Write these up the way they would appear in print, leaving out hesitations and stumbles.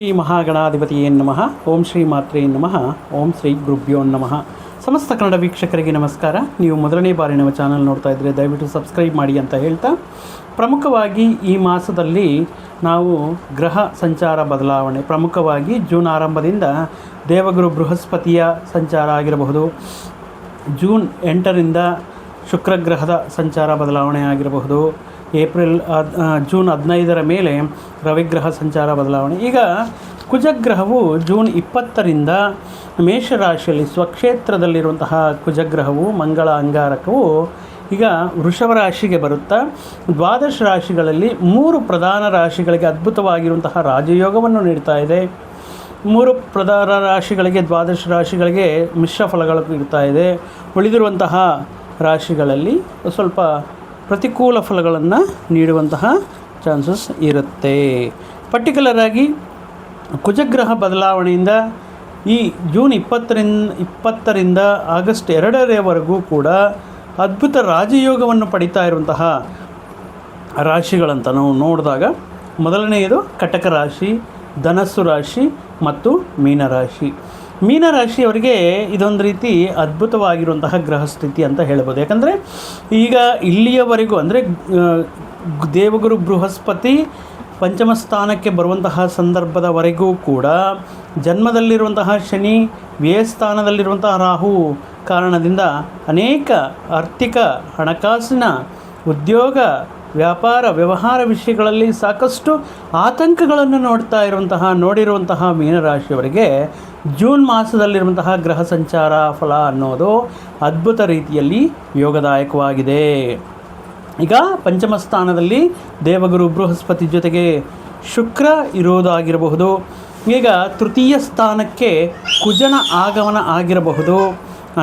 ಶ್ರೀ ಮಹಾಗಣಾಧಿಪತಿಯೇ ನಮಃ. ಓಂ ಶ್ರೀ ಮಾತ್ರೇ ನಮಃ. ಓಂ ಶ್ರೀ ಗುರುಭ್ಯೋ ನಮಃ. ಸಮಸ್ತ ಕನ್ನಡ ವೀಕ್ಷಕರಿಗೆ ನಮಸ್ಕಾರ. ನೀವು ಮೊದಲನೇ ಬಾರಿ ನಮ್ಮ ಚಾನಲ್ ನೋಡ್ತಾ ಇದ್ದರೆ ದಯವಿಟ್ಟು ಸಬ್ಸ್ಕ್ರೈಬ್ ಮಾಡಿ ಅಂತ ಹೇಳ್ತಾ, ಪ್ರಮುಖವಾಗಿ ಈ ಮಾಸದಲ್ಲಿ ನಾವು ಗ್ರಹ ಸಂಚಾರ ಬದಲಾವಣೆ, ಪ್ರಮುಖವಾಗಿ ಜೂನ್ ಆರಂಭದಿಂದ ದೇವಗುರು ಬೃಹಸ್ಪತಿಯ ಸಂಚಾರ ಆಗಿರಬಹುದು, ಜೂನ್ 8ರಿಂದ ಶುಕ್ರಗ್ರಹದ ಸಂಚಾರ ಬದಲಾವಣೆ ಆಗಿರಬಹುದು, ಜೂನ್ 15ರ ಮೇಲೆ ರವಿಗ್ರಹ ಸಂಚಾರ ಬದಲಾವಣೆ. ಈಗ ಕುಜಗ್ರಹವು ಜೂನ್ 20ರಿಂದ ಮೇಷರಾಶಿಯಲ್ಲಿ ಸ್ವಕ್ಷೇತ್ರದಲ್ಲಿರುವಂತಹ ಕುಜಗ್ರಹವು ಮಂಗಳ ಅಂಗಾರಕವು ಈಗ ವೃಷಭ ರಾಶಿಗೆ ಬರುತ್ತಾ ದ್ವಾದಶ ರಾಶಿಗಳಲ್ಲಿ 3 ಪ್ರಧಾನ ರಾಶಿಗಳಿಗೆ ಅದ್ಭುತವಾಗಿರುವಂತಹ ರಾಜಯೋಗವನ್ನು ನೀಡ್ತಾ ಇದೆ. 3 ಪ್ರಧಾನ ರಾಶಿಗಳಿಗೆ, ದ್ವಾದಶ ರಾಶಿಗಳಿಗೆ ಮಿಶ್ರ ಫಲಗಳು ಇರ್ತಾ ಇದೆ. ಉಳಿದಿರುವಂತಹ ರಾಶಿಗಳಲ್ಲಿ ಸ್ವಲ್ಪ ಪ್ರತಿಕೂಲ ಫಲಗಳನ್ನು ನೀಡುವಂತಹ ಚಾನ್ಸಸ್ ಇರುತ್ತೆ. ಪರ್ಟಿಕ್ಯುಲರ್ ಆಗಿ ಕುಜಗ್ರಹ ಬದಲಾವಣೆಯಿಂದ ಈ ಜೂನ್ 20ರಿಂದ ಆಗಸ್ಟ್ 2ರವರೆಗೂ ಕೂಡ ಅದ್ಭುತ ರಾಜಯೋಗವನ್ನು ಪಡಿತಾ ಇರುವಂತಹ ರಾಶಿಗಳಂತ ನಾವು ನೋಡಿದಾಗ, ಮೊದಲನೆಯದು ಕಟಕ ರಾಶಿ, ಧನಸ್ಸು ರಾಶಿ ಮತ್ತು ಮೀನರಾಶಿ. ಮೀನರಾಶಿಯವರಿಗೆ ಇದೊಂದು ರೀತಿ ಅದ್ಭುತವಾಗಿರುವಂತಹ ಗ್ರಹ ಸ್ಥಿತಿ ಅಂತ ಹೇಳ್ಬೋದು. ಯಾಕಂದರೆ ಈಗ ಇಲ್ಲಿಯವರೆಗೂ ಅಂದರೆ ದೇವಗುರು ಬೃಹಸ್ಪತಿ ಪಂಚಮ ಸ್ಥಾನಕ್ಕೆ ಬರುವಂತಹ ಸಂದರ್ಭದವರೆಗೂ ಕೂಡ ಜನ್ಮದಲ್ಲಿರುವಂತಹ ಶನಿ, ವ್ಯಯಸ್ಥಾನದಲ್ಲಿರುವಂತಹ ರಾಹು ಕಾರಣದಿಂದ ಅನೇಕ ಆರ್ಥಿಕ, ಹಣಕಾಸಿನ, ಉದ್ಯೋಗ, ವ್ಯಾಪಾರ, ವ್ಯವಹಾರ ವಿಷಯಗಳಲ್ಲಿ ಸಾಕಷ್ಟು ಆತಂಕಗಳನ್ನು ನೋಡಿರುವಂತಹ ಮೀನರಾಶಿಯವರಿಗೆ ಜೂನ್ ಮಾಸದಲ್ಲಿರುವಂತಹ ಗ್ರಹ ಸಂಚಾರ ಫಲ ಅನ್ನೋದು ಅದ್ಭುತ ರೀತಿಯಲ್ಲಿ ಯೋಗದಾಯಕವಾಗಿದೆ. ಈಗ ಪಂಚಮ ಸ್ಥಾನದಲ್ಲಿ ದೇವಗುರು ಬೃಹಸ್ಪತಿ ಜೊತೆಗೆ ಶುಕ್ರ ಇರೋದಾಗಿರಬಹುದು. ಈಗ ತೃತೀಯ ಸ್ಥಾನಕ್ಕೆ ಕುಜನ ಆಗಮನ ಆಗಿರಬಹುದು,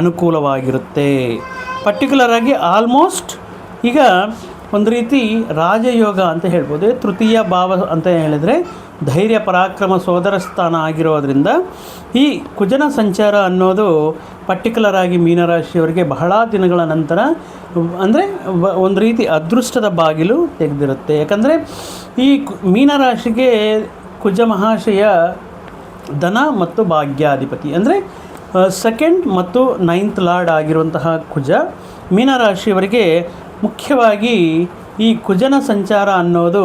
ಅನುಕೂಲವಾಗಿರುತ್ತೆ. ಪರ್ಟಿಕ್ಯುಲರ್ ಆಗಿ ಆಲ್ಮೋಸ್ಟ್ ಈಗ ಒಂದು ರೀತಿ ರಾಜಯೋಗ ಅಂತ ಹೇಳ್ಬೋದು. ತೃತೀಯ ಭಾವ ಅಂತ ಹೇಳಿದರೆ ಧೈರ್ಯ, ಪರಾಕ್ರಮ, ಸೋದರ ಸ್ಥಾನ ಆಗಿರೋದ್ರಿಂದ ಈ ಕುಜನ ಸಂಚಾರ ಅನ್ನೋದು ಪರ್ಟಿಕ್ಯುಲರ್ ಆಗಿ ಮೀನರಾಶಿಯವರಿಗೆ ಬಹಳ ದಿನಗಳ ನಂತರ ಅಂದರೆ ಒಂದು ರೀತಿ ಅದೃಷ್ಟದ ಬಾಗಿಲು ತೆಗೆದಿರುತ್ತೆ. ಯಾಕಂದರೆ ಈ ಮೀನರಾಶಿಗೆ ಕುಜ ಮಹಾಶಯ ಧನ ಮತ್ತು ಭಾಗ್ಯಾಧಿಪತಿ, ಅಂದರೆ 2nd ಮತ್ತು 9th ಲಾರ್ಡ್ ಆಗಿರುವಂತಹ ಕುಜ ಮೀನರಾಶಿಯವರಿಗೆ ಮುಖ್ಯವಾಗಿ ಈ ಕುಜನ ಸಂಚಾರ ಅನ್ನೋದು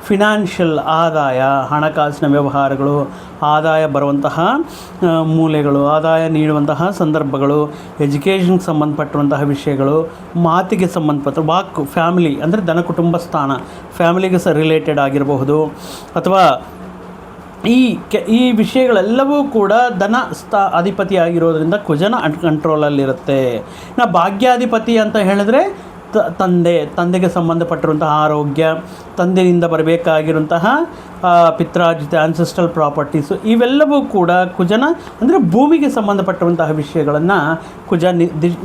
ಫಿನಾನ್ಷಿಯಲ್ ಆದಾಯ, ಹಣಕಾಸಿನ ವ್ಯವಹಾರಗಳು, ಆದಾಯ ಬರುವಂತಹ ಮೂಲೆಗಳು, ಆದಾಯ ನೀಡುವಂತಹ ಸಂದರ್ಭಗಳು, ಎಜುಕೇಷನ್ಗೆ ಸಂಬಂಧಪಟ್ಟಿರುವಂತಹ ವಿಷಯಗಳು, ಮಾತಿಗೆ ಸಂಬಂಧಪಟ್ಟ ವಾಕ್, ಫ್ಯಾಮಿಲಿ ಅಂದರೆ ಧನ ಕುಟುಂಬ ಸ್ಥಾನ, ಫ್ಯಾಮಿಲಿಗೆ ರಿಲೇಟೆಡ್ ಆಗಿರಬಹುದು. ಅಥವಾ ಈ ವಿಷಯಗಳೆಲ್ಲವೂ ಕೂಡ ಧನ ಅಧಿಪತಿ ಆಗಿರೋದ್ರಿಂದ ಕುಜನ ಕಂಟ್ರೋಲಲ್ಲಿರುತ್ತೆ. ಭಾಗ್ಯಾಧಿಪತಿ ಅಂತ ಹೇಳಿದ್ರೆ ತಂದೆಗೆ ಸಂಬಂಧಪಟ್ಟಿರುವಂತಹ ಆರೋಗ್ಯ, ತಂದೆಯಿಂದ ಬರಬೇಕಾಗಿರುವಂತಹ ಪಿತ್ರಾರ್ಜಿತ ಆನ್ಸೆಸ್ಟ್ರಲ್ ಪ್ರಾಪರ್ಟೀಸು, ಇವೆಲ್ಲವೂ ಕೂಡ ಕುಜನ ಅಂದರೆ ಭೂಮಿಗೆ ಸಂಬಂಧಪಟ್ಟಿರುವಂತಹ ವಿಷಯಗಳನ್ನು ಕುಜ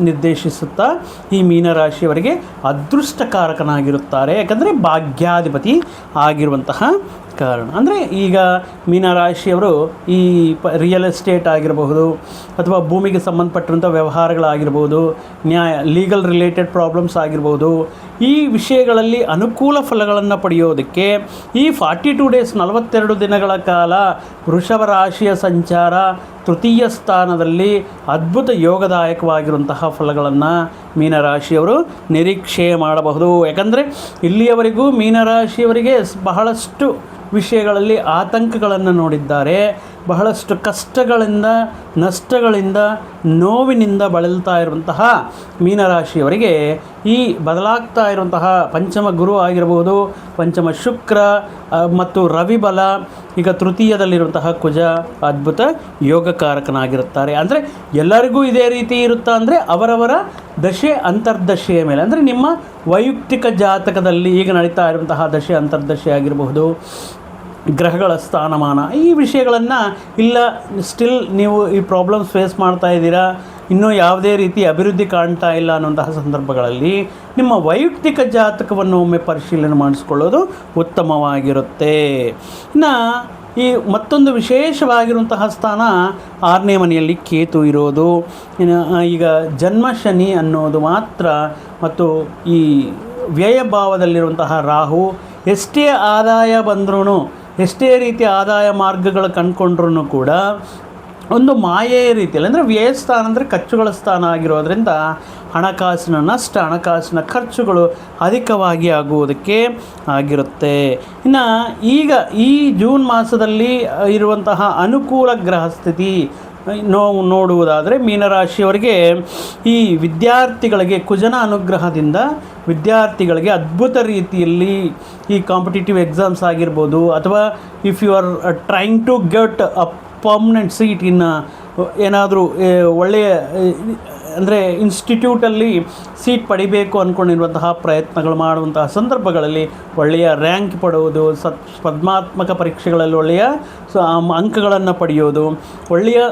ನಿರ್ದೇಶಿಸುತ್ತಾ ಈ ಮೀನರಾಶಿಯವರಿಗೆ ಅದೃಷ್ಟಕಾರಕನಾಗಿರುತ್ತಾರೆ. ಯಾಕಂದರೆ ಭಾಗ್ಯಾಧಿಪತಿ ಆಗಿರುವಂತಹ ಕಾರಣ. ಅಂದರೆ ಈಗ ಮೀನರಾಶಿಯವರು ಈ ರಿಯಲ್ ಎಸ್ಟೇಟ್ ಆಗಿರಬಹುದು, ಅಥವಾ ಭೂಮಿಗೆ ಸಂಬಂಧಪಟ್ಟಿರುವಂಥ ವ್ಯವಹಾರಗಳಾಗಿರ್ಬೋದು, ಲೀಗಲ್ ರಿಲೇಟೆಡ್ ಪ್ರಾಬ್ಲಮ್ಸ್ ಆಗಿರ್ಬೋದು, ಈ ವಿಷಯಗಳಲ್ಲಿ ಅನುಕೂಲ ಫಲಗಳನ್ನು ಪಡೆಯೋದಕ್ಕೆ ಈ 42 ಡೇಸ್ 42 ದಿನಗಳ ಕಾಲ ವೃಷಭ ರಾಶಿಯ ಸಂಚಾರ ತೃತೀಯ ಸ್ಥಾನದಲ್ಲಿ ಅದ್ಭುತ ಯೋಗದಾಯಕವಾಗಿರುವಂತಹ ಫಲಗಳನ್ನು ಮೀನರಾಶಿಯವರು ನಿರೀಕ್ಷೆ ಮಾಡಬಹುದು. ಯಾಕಂದರೆ ಇಲ್ಲಿಯವರೆಗೂ ಮೀನರಾಶಿಯವರಿಗೆ ಬಹಳಷ್ಟು ವಿಷಯಗಳಲ್ಲಿ ಆತಂಕಗಳನ್ನು ನೋಡಿದ್ದಾರೆ. ಬಹಳಷ್ಟು ಕಷ್ಟಗಳಿಂದ, ನಷ್ಟಗಳಿಂದ, ನೋವಿನಿಂದ ಬಳಲ್ತಾ ಇರುವಂತಹ ಮೀನರಾಶಿಯವರಿಗೆ ಈ ಬದಲಾಗ್ತಾ ಇರುವಂತಹ ಪಂಚಮ ಗುರು ಆಗಿರಬಹುದು, ಪಂಚಮ ಶುಕ್ರ ಮತ್ತು ರವಿ ಬಲ, ಈಗ ತೃತೀಯದಲ್ಲಿರುವಂತಹ ಕುಜ ಅದ್ಭುತ ಯೋಗಕಾರಕನಾಗಿರುತ್ತಾರೆ. ಅಂದರೆ ಎಲ್ಲರಿಗೂ ಇದೇ ರೀತಿ ಇರುತ್ತಾ ಅಂದರೆ ಅವರವರ ದಶೆ ಅಂತರ್ದಶೆಯ ಮೇಲೆ, ಅಂದರೆ ನಿಮ್ಮ ವೈಯಕ್ತಿಕ ಜಾತಕದಲ್ಲಿ ಈಗ ನಡೀತಾ ಇರುವಂತಹ ದಶೆ ಅಂತರ್ದಶೆ ಆಗಿರಬಹುದು, ಗ್ರಹಗಳ ಸ್ಥಾನಮಾನ, ಈ ವಿಷಯಗಳನ್ನು ಇಲ್ಲ ಸ್ಟಿಲ್ ನೀವು ಈ ಪ್ರಾಬ್ಲಮ್ಸ್ ಫೇಸ್ ಮಾಡ್ತಾ ಇದ್ದೀರಾ, ಇನ್ನೂ ಯಾವುದೇ ರೀತಿ ಅಭಿವೃದ್ಧಿ ಕಾಣ್ತಾ ಇಲ್ಲ ಅನ್ನುವಂತಹ ಸಂದರ್ಭಗಳಲ್ಲಿ ನಿಮ್ಮ ವೈಯಕ್ತಿಕ ಜಾತಕವನ್ನು ಒಮ್ಮೆ ಪರಿಶೀಲನೆ ಮಾಡಿಸ್ಕೊಳ್ಳೋದು ಉತ್ತಮವಾಗಿರುತ್ತೆ. ಇನ್ನು ಈ ಮತ್ತೊಂದು ವಿಶೇಷವಾಗಿರುವಂತಹ ಸ್ಥಾನ 6ನೇ ಮನೆಯಲ್ಲಿ ಕೇತು ಇರೋದು. ಈಗ ಜನ್ಮ ಶನಿ ಅನ್ನೋದು ಮಾತ್ರ ಮತ್ತು ಈ ವ್ಯಯಭಾವದಲ್ಲಿರುವಂತಹ ರಾಹು ಎಷ್ಟೇ ಆದಾಯ ಬಂದ್ರೂ ಎಷ್ಟೇ ರೀತಿಯ ಆದಾಯ ಮಾರ್ಗಗಳು ಕಂಡುಕೊಂಡ್ರೂ ಕೂಡ ಒಂದು ಮಾಯೆಯ ರೀತಿಯಲ್ಲಿ, ಅಂದರೆ ವ್ಯಯಸ್ಥಾನ ಅಂದರೆ ಖರ್ಚುಗಳ ಸ್ಥಾನ ಆಗಿರೋದ್ರಿಂದ ಹಣಕಾಸಿನ ನಷ್ಟ, ಹಣಕಾಸಿನ ಖರ್ಚುಗಳು ಅಧಿಕವಾಗಿ ಆಗುವುದಕ್ಕೆ ಆಗಿರುತ್ತೆ. ಇನ್ನು ಈಗ ಈ ಜೂನ್ ಮಾಸದಲ್ಲಿ ಇರುವಂತಹ ಅನುಕೂಲ ಗ್ರಹ ಸ್ಥಿತಿ ನೋಡುವುದಾದರೆ ಮೀನರಾಶಿಯವರಿಗೆ ಈ ವಿದ್ಯಾರ್ಥಿಗಳಿಗೆ ಕುಜನ ಅನುಗ್ರಹದಿಂದ ವಿದ್ಯಾರ್ಥಿಗಳಿಗೆ ಅದ್ಭುತ ರೀತಿಯಲ್ಲಿ ಈ ಕಾಂಪಿಟೇಟಿವ್ ಎಕ್ಸಾಮ್ಸ್ ಆಗಿರ್ಬೋದು, ಅಥವಾ if you are trying to get a permanent seat in ಏನಾದರೂ ಒಳ್ಳೆಯ ಅಂದರೆ ಇನ್ಸ್ಟಿಟ್ಯೂಟಲ್ಲಿ ಸೀಟ್ ಪಡಿಬೇಕು ಅಂದ್ಕೊಂಡಿರುವಂತಹ ಪ್ರಯತ್ನಗಳು ಮಾಡುವಂತಹ ಸಂದರ್ಭಗಳಲ್ಲಿ ಒಳ್ಳೆಯ ರ್ಯಾಂಕ್ ಪಡೆಯುವುದು, ಸ್ಪರ್ಧಾತ್ಮಕ ಪರೀಕ್ಷೆಗಳಲ್ಲಿ ಒಳ್ಳೆಯ ಅಂಕಗಳನ್ನು ಪಡೆಯೋದು, ಒಳ್ಳೆಯ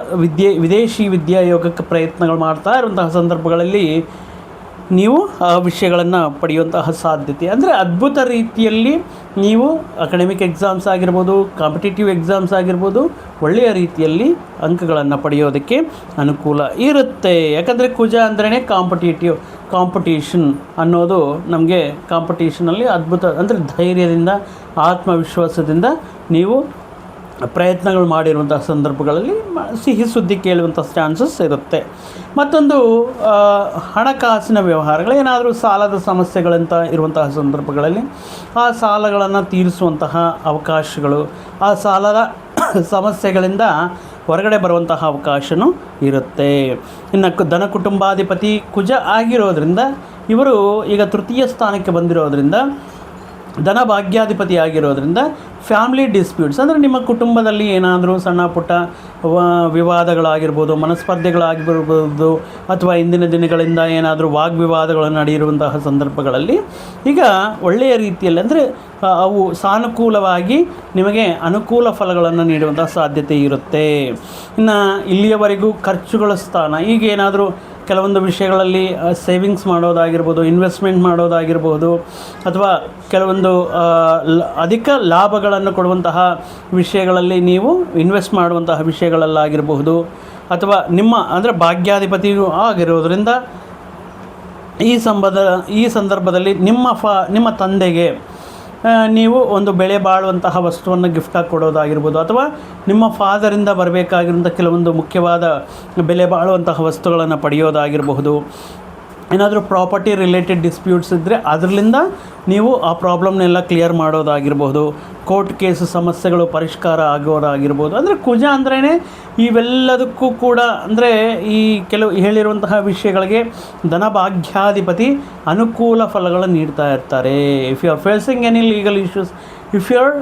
ವಿದೇಶಿ ವಿದ್ಯಾಯೋಗಕ್ಕೆ ಪ್ರಯತ್ನಗಳು ಮಾಡ್ತಾ ಇರುವಂತಹ ಸಂದರ್ಭಗಳಲ್ಲಿ ನೀವು ಆ ವಿಷಯಗಳನ್ನು ಪಡೆಯುವಂತಹ ಸಾಧ್ಯತೆ, ಅಂದರೆ ಅದ್ಭುತ ರೀತಿಯಲ್ಲಿ ನೀವು ಅಕಾಡೆಮಿಕ್ ಎಕ್ಸಾಮ್ಸ್ ಆಗಿರ್ಬೋದು, ಕಾಂಪಿಟೇಟಿವ್ ಎಕ್ಸಾಮ್ಸ್ ಆಗಿರ್ಬೋದು, ಒಳ್ಳೆಯ ರೀತಿಯಲ್ಲಿ ಅಂಕಗಳನ್ನು ಪಡೆಯೋದಕ್ಕೆ ಅನುಕೂಲ ಇರುತ್ತೆ. ಯಾಕಂದರೆ ಕುಜ ಅಂದ್ರೇ ಕಾಂಪಿಟೇಷನ್ ಅನ್ನೋದು ನಮಗೆ ಕಾಂಪಿಟೇಷನಲ್ಲಿ ಅದ್ಭುತ, ಅಂದರೆ ಧೈರ್ಯದಿಂದ ಆತ್ಮವಿಶ್ವಾಸದಿಂದ ನೀವು ಪ್ರಯತ್ನಗಳು ಮಾಡಿರುವಂಥ ಸಂದರ್ಭಗಳಲ್ಲಿ ಸಿಹಿ ಸುದ್ದಿ ಕೇಳುವಂಥ ಚಾನ್ಸಸ್ ಇರುತ್ತೆ. ಮತ್ತೊಂದು ಹಣಕಾಸಿನ ವ್ಯವಹಾರಗಳು, ಏನಾದರೂ ಸಾಲದ ಸಮಸ್ಯೆಗಳಂತ ಇರುವಂತಹ ಸಂದರ್ಭಗಳಲ್ಲಿ ಆ ಸಾಲಗಳನ್ನು ತೀರಿಸುವಂತಹ ಅವಕಾಶಗಳು, ಆ ಸಾಲದ ಸಮಸ್ಯೆಗಳಿಂದ ಹೊರಗಡೆ ಬರುವಂತಹ ಅವಕಾಶವೂ ಇರುತ್ತೆ. ಇನ್ನು ಧನ ಕುಟುಂಬಾಧಿಪತಿ ಕುಜ ಆಗಿರೋದ್ರಿಂದ ಇವರು ಈಗ ತೃತೀಯ ಸ್ಥಾನಕ್ಕೆ ಬಂದಿರೋದ್ರಿಂದ ಧನ ಭಾಗ್ಯಾಧಿಪತಿ ಆಗಿರೋದ್ರಿಂದ ಫ್ಯಾಮಿಲಿ ಡಿಸ್ಪ್ಯೂಟ್ಸ್, ಅಂದರೆ ನಿಮ್ಮ ಕುಟುಂಬದಲ್ಲಿ ಏನಾದರೂ ಸಣ್ಣ ಪುಟ್ಟ ವಿವಾದಗಳಾಗಿರ್ಬೋದು, ಮನಸ್ಪರ್ಧೆಗಳಾಗಿರ್ಬೋದು, ಅಥವಾ ಇಂದಿನ ದಿನಗಳಿಂದ ಏನಾದರೂ ವಾಗ್ವಿವಾದಗಳು ನಡೆಯಿರುವಂತಹ ಸಂದರ್ಭಗಳಲ್ಲಿ ಈಗ ಒಳ್ಳೆಯ ರೀತಿಯಲ್ಲಿ, ಅಂದರೆ ಅವು ಸಾನುಕೂಲವಾಗಿ ನಿಮಗೆ ಅನುಕೂಲ ಫಲಗಳನ್ನು ನೀಡುವಂಥ ಸಾಧ್ಯತೆ ಇರುತ್ತೆ. ಇನ್ನು ಇಲ್ಲಿಯವರೆಗೂ ಖರ್ಚುಗಳ ಸ್ಥಾನ, ಈಗ ಏನಾದರೂ ಕೆಲವೊಂದು ವಿಷಯಗಳಲ್ಲಿ ಸೇವಿಂಗ್ಸ್ ಮಾಡೋದಾಗಿರ್ಬೋದು, ಇನ್ವೆಸ್ಟ್ಮೆಂಟ್ ಮಾಡೋದಾಗಿರ್ಬೋದು, ಅಥವಾ ಕೆಲವೊಂದು ಅಧಿಕ ಲಾಭಗಳನ್ನು ಕೊಡುವಂತಹ ವಿಷಯಗಳಲ್ಲಿ ನೀವು ಇನ್ವೆಸ್ಟ್ ಮಾಡುವಂತಹ ವಿಷಯಗಳಲ್ಲಾಗಿರಬಹುದು, ಅಥವಾ ನಿಮ್ಮ ಅಂದರೆ ಭಾಗ್ಯಾಧಿಪತಿಯೂ ಆಗಿರೋದರಿಂದ ಈ ಸಂದರ್ಭದಲ್ಲಿ ನಿಮ್ಮ ತಂದೆಗೆ ನೀವು ಒಂದು ಬೆಲೆ ಬಾಳುವಂತಹ ವಸ್ತುವನ್ನು ಗಿಫ್ಟಾಗಿ ಕೊಡೋದಾಗಿರ್ಬೋದು, ಅಥವಾ ನಿಮ್ಮ ಫಾದರಿಂದ ಬರಬೇಕಾಗಿರುವಂಥ ಕೆಲವೊಂದು ಮುಖ್ಯವಾದ ಬೆಲೆ ಬಾಳುವಂತಹ ವಸ್ತುಗಳನ್ನು ಪಡೆಯೋದಾಗಿರಬಹುದು. ಏನಾದರೂ ಪ್ರಾಪರ್ಟಿ ರಿಲೇಟೆಡ್ ಡಿಸ್ಪ್ಯೂಟ್ಸ್ ಇದ್ದರೆ ಅದರಿಂದ ನೀವು ಆ ಪ್ರಾಬ್ಲಮ್ನೆಲ್ಲ ಕ್ಲಿಯರ್ ಮಾಡೋದಾಗಿರ್ಬೋದು, ಕೋರ್ಟ್ ಕೇಸ್ ಸಮಸ್ಯೆಗಳು ಪರಿಷ್ಕಾರ ಆಗೋದಾಗಿರ್ಬೋದು. ಅಂದರೆ ಕುಜ ಅಂದ್ರೇ ಇವೆಲ್ಲದಕ್ಕೂ ಕೂಡ, ಅಂದರೆ ಈ ಕೆಲವು ಹೇಳಿರುವಂತಹ ವಿಷಯಗಳಿಗೆ ಧನಭಾಗ್ಯಾಧಿಪತಿ ಅನುಕೂಲ ಫಲಗಳನ್ನು ನೀಡ್ತಾ ಇರ್ತಾರೆ. If you are facing any legal issues, if you are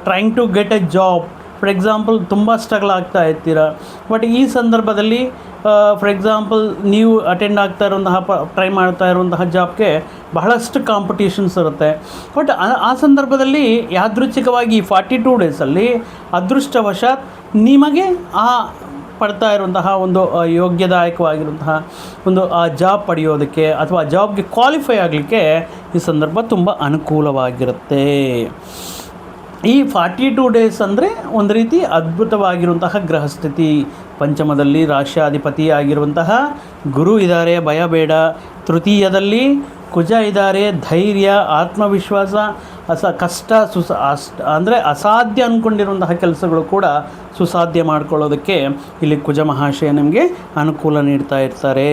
trying to get a job, for example ತುಂಬ ಸ್ಟ್ರಗಲ್ ಆಗ್ತಾ ಇರ್ತೀರ, ಬಟ್ ಈ ಸಂದರ್ಭದಲ್ಲಿ ಫಾರ್ ಎಕ್ಸಾಂಪಲ್ ನೀವು ಅಟೆಂಡ್ ಆಗ್ತಾ ಇರುವಂತಹ ಟ್ರೈ ಮಾಡ್ತಾ ಇರುವಂತಹ ಜಾಬ್ಗೆ ಬಹಳಷ್ಟು ಕಾಂಪಿಟೇಷನ್ಸ್ ಇರುತ್ತೆ. ಬಟ್ ಆ ಸಂದರ್ಭದಲ್ಲಿ ಯಾದೃಚ್ಛಿಕವಾಗಿ 42 ಡೇಸಲ್ಲಿ ಅದೃಷ್ಟವಶಾತ್ ನಿಮಗೆ ಆ ಪಡ್ತಾ ಇರುವಂತಹ ಒಂದು ಯೋಗ್ಯದಾಯಕವಾಗಿರುವಂತಹ ಒಂದು ಆ ಜಾಬ್ ಪಡೆಯೋದಕ್ಕೆ ಅಥವಾ ಆ ಜಾಬ್ಗೆ ಕ್ವಾಲಿಫೈ ಆಗಲಿಕ್ಕೆ ಈ ಸಂದರ್ಭ ತುಂಬ ಅನುಕೂಲವಾಗಿರುತ್ತೆ. ಈ 42 ಡೇಸ್ ಅಂದರೆ ಒಂದು ರೀತಿ ಅದ್ಭುತವಾಗಿರುವಂತಹ ಗ್ರಹಸ್ಥಿತಿ. ಪಂಚಮದಲ್ಲಿ ರಾಶ್ಯಾಧಿಪತಿ ಆಗಿರುವಂತಹ ಗುರು ಇದ್ದಾರೆ, ಭಯ ಬೇಡ. ತೃತೀಯದಲ್ಲಿ ಕುಜ ಇದ್ದಾರೆ, ಧೈರ್ಯ, ಆತ್ಮವಿಶ್ವಾಸ, ಅಂದರೆ ಅಸಾಧ್ಯ ಅಂದ್ಕೊಂಡಿರುವಂತಹ ಕೆಲಸಗಳು ಕೂಡ ಸುಸಾಧ್ಯ ಮಾಡ್ಕೊಳ್ಳೋದಕ್ಕೆ ಇಲ್ಲಿ ಕುಜ ಮಹಾಶಯ ನಿಮಗೆ ಅನುಕೂಲ ನೀಡ್ತಾ ಇರ್ತಾರೆ.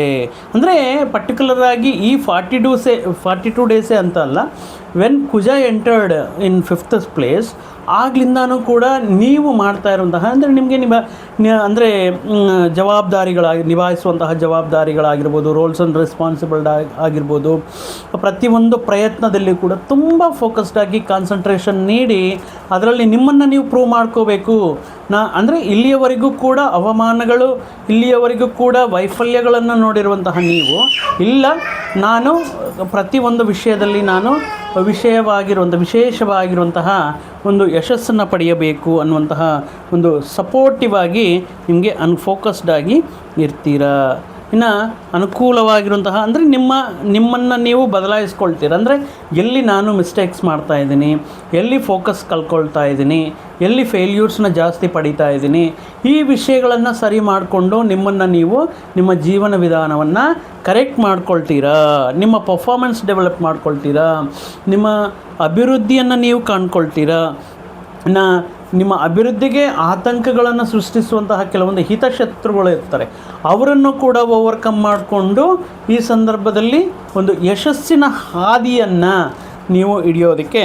ಅಂದರೆ ಪರ್ಟಿಕ್ಯುಲರ್ ಆಗಿ ಈ 42 ಡೇಸೇ ಅಂತ ಅಲ್ಲ, when Kuja entered in 5th place ಆಗ್ಲಿಂದನೂ ಕೂಡ ನೀವು ಮಾಡ್ತಾ ಇರುವಂತಹ, ಅಂದರೆ ನಿಮಗೆ ಅಂದರೆ ನಿಭಾಯಿಸುವಂತಹ ಜವಾಬ್ದಾರಿಗಳಾಗಿರ್ಬೋದು, ರೋಲ್ಸ್ ಆ್ಯಂಡ್ ರೆಸ್ಪಾನ್ಸಿಬಲ್ ಆಗಿರ್ಬೋದು, ಪ್ರತಿಯೊಂದು ಪ್ರಯತ್ನದಲ್ಲಿ ಕೂಡ ತುಂಬ ಫೋಕಸ್ಡಾಗಿ ಕಾನ್ಸಂಟ್ರೇಷನ್ ನೀಡಿ ಅದರಲ್ಲಿ ನಿಮ್ಮನ್ನು ನೀವು ಪ್ರೂವ್ ಮಾಡ್ಕೋಬೇಕು. ಅಂದರೆ ಇಲ್ಲಿಯವರೆಗೂ ಕೂಡ ಅವಮಾನಗಳು, ಇಲ್ಲಿಯವರೆಗೂ ಕೂಡ ವೈಫಲ್ಯಗಳನ್ನು ನೋಡಿರುವಂತಹ ನೀವು, ಇಲ್ಲ ನಾನು ಪ್ರತಿಯೊಂದು ವಿಷಯದಲ್ಲಿ ನಾನು ವಿಶೇಷವಾಗಿರುವಂತಹ ಒಂದು ಯಶಸ್ಸನ್ನು ಪಡೆಯಬೇಕು ಅನ್ನುವಂತಹ ಒಂದು ಸಪೋರ್ಟಿವ್ ಆಗಿ ನಿಮಗೆ ಅನ್ಫೋಕಸ್ಡಾಗಿ ಇರ್ತೀರಾ. ಇನ್ನು ಅನುಕೂಲವಾಗಿರುವಂತಹ, ಅಂದರೆ ನಿಮ್ಮನ್ನು ನೀವು ಬದಲಾಯಿಸ್ಕೊಳ್ತೀರ. ಅಂದರೆ ಎಲ್ಲಿ ನಾನು ಮಿಸ್ಟೇಕ್ಸ್ ಮಾಡ್ತಾ ಇದ್ದೀನಿ, ಎಲ್ಲಿ ಫೋಕಸ್ ಕಳ್ಕೊಳ್ತಾ ಇದ್ದೀನಿ, ಎಲ್ಲಿ ಫೇಲ್ಯೂರ್ಸ್ನ ಜಾಸ್ತಿ ಪಡಿತಾ ಇದ್ದೀನಿ, ಈ ವಿಷಯಗಳನ್ನು ಸರಿ ಮಾಡಿಕೊಂಡು ನಿಮ್ಮನ್ನು ನೀವು ನಿಮ್ಮ ಜೀವನ ವಿಧಾನವನ್ನು ಕರೆಕ್ಟ್ ಮಾಡ್ಕೊಳ್ತೀರಾ, ನಿಮ್ಮ ಪರ್ಫಾರ್ಮೆನ್ಸ್ ಡೆವಲಪ್ ಮಾಡ್ಕೊಳ್ತೀರಾ, ನಿಮ್ಮ ಅಭಿವೃದ್ಧಿಯನ್ನು ನೀವು ಕಾಣ್ಕೊಳ್ತೀರಾ. ನಿಮ್ಮ ಅಭಿವೃದ್ಧಿಗೆ ಆತಂಕಗಳನ್ನು ಸೃಷ್ಟಿಸುವಂತಹ ಕೆಲವೊಂದು ಹಿತಶತ್ರುಗಳು ಇರ್ತಾರೆ, ಅವರನ್ನು ಕೂಡ ಓವರ್ಕಮ್ ಮಾಡಿಕೊಂಡು ಈ ಸಂದರ್ಭದಲ್ಲಿ ಒಂದು ಯಶಸ್ಸಿನ ಹಾದಿಯನ್ನು ನೀವು ಹಿಡಿಯೋದಕ್ಕೆ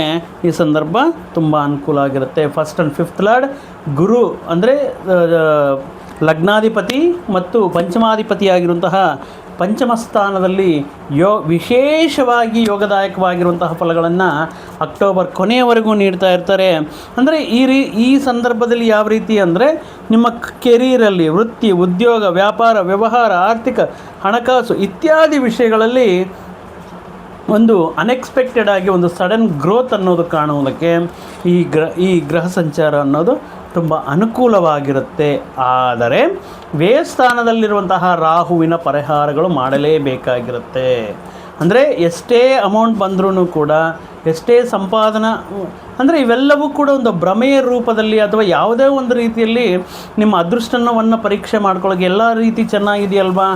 ಈ ಸಂದರ್ಭ ತುಂಬ ಅನುಕೂಲ ಆಗಿರುತ್ತೆ. ಫಸ್ಟ್ ಆ್ಯಂಡ್ ಫಿಫ್ತ್ ಲಾರ್ಡ್ ಗುರು ಅಂದರೆ ಲಗ್ನಾಧಿಪತಿ ಮತ್ತು ಪಂಚಮಾಧಿಪತಿಯಾಗಿರುವಂತಹ ಪಂಚಮ ಸ್ಥಾನದಲ್ಲಿ ವಿಶೇಷವಾಗಿ ಯೋಗದಾಯಕವಾಗಿರುವಂತಹ ಫಲಗಳನ್ನು ಅಕ್ಟೋಬರ್ ಕೊನೆಯವರೆಗೂ ನೀಡ್ತಾ ಇರ್ತಾರೆ. ಅಂದರೆ ಈ ಸಂದರ್ಭದಲ್ಲಿ ಯಾವ ರೀತಿ ಅಂದರೆ ನಿಮ್ಮ ಕೆರಿಯರಲ್ಲಿ, ವೃತ್ತಿ, ಉದ್ಯೋಗ, ವ್ಯಾಪಾರ, ವ್ಯವಹಾರ, ಆರ್ಥಿಕ, ಹಣಕಾಸು ಇತ್ಯಾದಿ ವಿಷಯಗಳಲ್ಲಿ ಒಂದು ಅನ್ಎಕ್ಸ್ಪೆಕ್ಟೆಡ್ ಆಗಿ ಒಂದು ಸಡನ್ ಗ್ರೋತ್ ಅನ್ನೋದು ಕಾಣುವುದಕ್ಕೆ ಈ ಗ್ರಹ ಸಂಚಾರ ಅನ್ನೋದು ತುಂಬ ಅನುಕೂಲವಾಗಿರುತ್ತೆ. ಆದರೆ ವ್ಯಯಸ್ಥಾನದಲ್ಲಿರುವಂತಹ ರಾಹುವಿನ ಪರಿಹಾರಗಳು ಮಾಡಲೇಬೇಕಾಗಿರುತ್ತೆ. ಅಂದರೆ ಎಷ್ಟೇ ಅಮೌಂಟ್ ಬಂದ್ರೂ ಕೂಡ, ಎಷ್ಟೇ ಸಂಪಾದನಾ ಅಂದರೆ ಇವೆಲ್ಲವೂ ಕೂಡ ಒಂದು ಭ್ರಮೆಯ ರೂಪದಲ್ಲಿ ಅಥವಾ ಯಾವುದೇ ಒಂದು ರೀತಿಯಲ್ಲಿ ನಿಮ್ಮ ಅದೃಷ್ಟವನ್ನು ಪರೀಕ್ಷೆ ಮಾಡ್ಕೊಳ್ಳೋಕೆ ಎಲ್ಲ ರೀತಿ ಚೆನ್ನಾಗಿದೆಯಲ್ವಾ,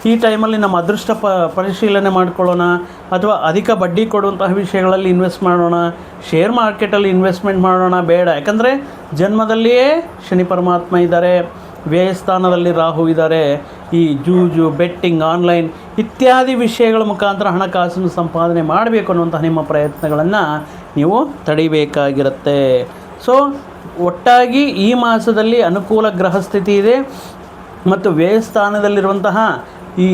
ಈ ಟೈಮಲ್ಲಿ ನಮ್ಮ ಅದೃಷ್ಟ ಪರಿಶೀಲನೆ ಮಾಡ್ಕೊಳ್ಳೋಣ, ಅಥವಾ ಅಧಿಕ ಬಡ್ಡಿ ಕೊಡುವಂತಹ ವಿಷಯಗಳಲ್ಲಿ ಇನ್ವೆಸ್ಟ್ ಮಾಡೋಣ, ಶೇರ್ ಮಾರ್ಕೆಟಲ್ಲಿ ಇನ್ವೆಸ್ಟ್ಮೆಂಟ್ ಮಾಡೋಣ, ಬೇಡ. ಯಾಕಂದರೆ ಜನ್ಮದಲ್ಲಿಯೇ ಶನಿ ಪರಮಾತ್ಮ ಇದ್ದಾರೆ, ವ್ಯಯಸ್ಥಾನದಲ್ಲಿ ರಾಹು ಇದ್ದಾರೆ. ಈ ಜೂಜು, ಬೆಟ್ಟಿಂಗ್, ಆನ್ಲೈನ್ ಇತ್ಯಾದಿ ವಿಷಯಗಳ ಮುಖಾಂತರ ಹಣಕಾಸನ್ನು ಸಂಪಾದನೆ ಮಾಡಬೇಕು ಅನ್ನುವಂತಹ ನಿಮ್ಮ ಪ್ರಯತ್ನಗಳನ್ನು ನೀವು ತಡಿಬೇಕಾಗಿರುತ್ತೆ. ಸೊ ಒಟ್ಟಾಗಿ ಈ ಮಾಸದಲ್ಲಿ ಅನುಕೂಲ ಗ್ರಹ ಸ್ಥಿತಿ ಇದೆ ಮತ್ತು ವ್ಯಯಸ್ಥಾನದಲ್ಲಿರುವಂತಹ ಈ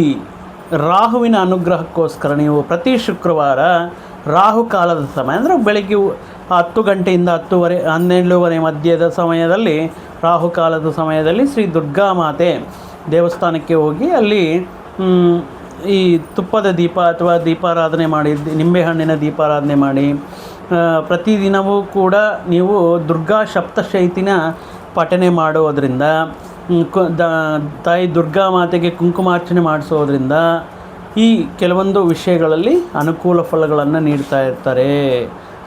ರಾಹುವಿನ ಅನುಗ್ರಹಕ್ಕೋಸ್ಕರ ನೀವು ಪ್ರತಿ ಶುಕ್ರವಾರ ರಾಹುಕಾಲದ ಸಮಯ ಅಂದರೆ ಬೆಳಗ್ಗೆ 10 ಗಂಟೆಯಿಂದ 10:30 12:30 ಮಧ್ಯದ ಸಮಯದಲ್ಲಿ, ರಾಹುಕಾಲದ ಸಮಯದಲ್ಲಿ ಶ್ರೀ ದುರ್ಗಾ ಮಾತೆ ದೇವಸ್ಥಾನಕ್ಕೆ ಹೋಗಿ ಅಲ್ಲಿ ಈ ತುಪ್ಪದ ದೀಪ ಅಥವಾ ದೀಪಾರಾಧನೆ ಮಾಡಿ, ನಿಂಬೆಹಣ್ಣಿನ ದೀಪಾರಾಧನೆ ಮಾಡಿ, ಪ್ರತಿದಿನವೂ ಕೂಡ ನೀವು ದುರ್ಗಾ ಸಪ್ತಶೈತಿನ ಪಠನೆ ಮಾಡೋದರಿಂದ, ತಾಯಿ ದುರ್ಗಾ ಮಾತೆಗೆ ಕುಂಕುಮಾರ್ಚನೆ ಮಾಡಿಸೋದ್ರಿಂದ ಈ ಕೆಲವೊಂದು ವಿಷಯಗಳಲ್ಲಿ ಅನುಕೂಲ ಫಲಗಳನ್ನು ನೀಡ್ತಾ ಇರ್ತಾರೆ.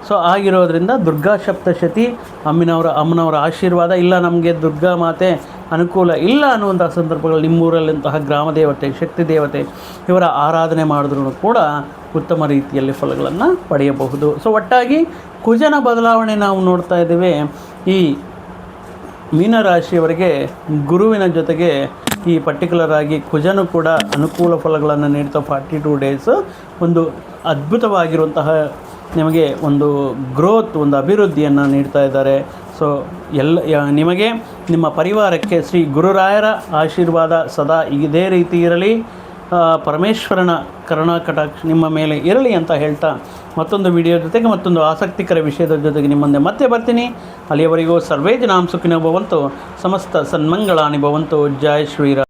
ಸೊ ಆಗಿರೋದ್ರಿಂದ ದುರ್ಗಾ ಸಪ್ತಶತಿ ಅಮ್ಮನವರ ಆಶೀರ್ವಾದ ಇಲ್ಲ, ನಮಗೆ ದುರ್ಗಾ ಮಾತೆ ಅನುಕೂಲ ಇಲ್ಲ ಅನ್ನುವಂಥ ಸಂದರ್ಭಗಳು ನಿಮ್ಮೂರಲ್ಲಿಂತಹ ಗ್ರಾಮ ದೇವತೆ, ಶಕ್ತಿ ದೇವತೆ ಇವರ ಆರಾಧನೆ ಮಾಡಿದ್ರೂ ಕೂಡ ಉತ್ತಮ ರೀತಿಯಲ್ಲಿ ಫಲಗಳನ್ನು ಪಡೆಯಬಹುದು. ಸೊ ಒಟ್ಟಾಗಿ ಕುಜನ ಬದಲಾವಣೆ ನಾವು ನೋಡ್ತಾ ಇದ್ದೇವೆ. ಈ ಮೀನರಾಶಿಯವರಿಗೆ ಗುರುವಿನ ಜೊತೆಗೆ ಈ ಪರ್ಟಿಕ್ಯುಲರ್ ಆಗಿ ಕುಜನು ಕೂಡ ಅನುಕೂಲ ಫಲಗಳನ್ನು ನೀಡ್ತಾ 42 ಡೇಸ್ ಒಂದು ಅದ್ಭುತವಾಗಿರುವಂತಹ ನಿಮಗೆ ಒಂದು ಗ್ರೋತ್, ಒಂದು ಅಭಿವೃದ್ಧಿಯನ್ನು ನೀಡ್ತಾ ಇದ್ದಾರೆ. ಸೊ ನಿಮಗೆ ನಿಮ್ಮ ಪರಿವಾರಕ್ಕೆ ಶ್ರೀ ಗುರುರಾಯರ ಆಶೀರ್ವಾದ ಸದಾ ಇದೇ ರೀತಿ ಇರಲಿ, ಪರಮೇಶ್ವರನ ಕರುಣಾಕಟಾಕ್ಷ ನಿಮ್ಮ ಮೇಲೆ ಇರಲಿ ಅಂತ ಹೇಳ್ತಾ ಮತ್ತೊಂದು ವಿಡಿಯೋ ಜೊತೆಗೆ ಮತ್ತೊಂದು ಆಸಕ್ತಿಕರ ವಿಷಯದ ಜೊತೆಗೆ ನಿಮ್ಮ ಮುಂದೆ ಮತ್ತೆ ಬರ್ತೀನಿ. ಅಲ್ಲಿಯವರೆಗೂ ಸರ್ವೇ ಜನಾಂ ಸುಖಿನೋ ಭವಂತು, ಸಮಸ್ತ ಸನ್ಮಂಗಳಾನಿ ಭವಂತು. ಜೈ ಶ್ರೀರಾಮ್.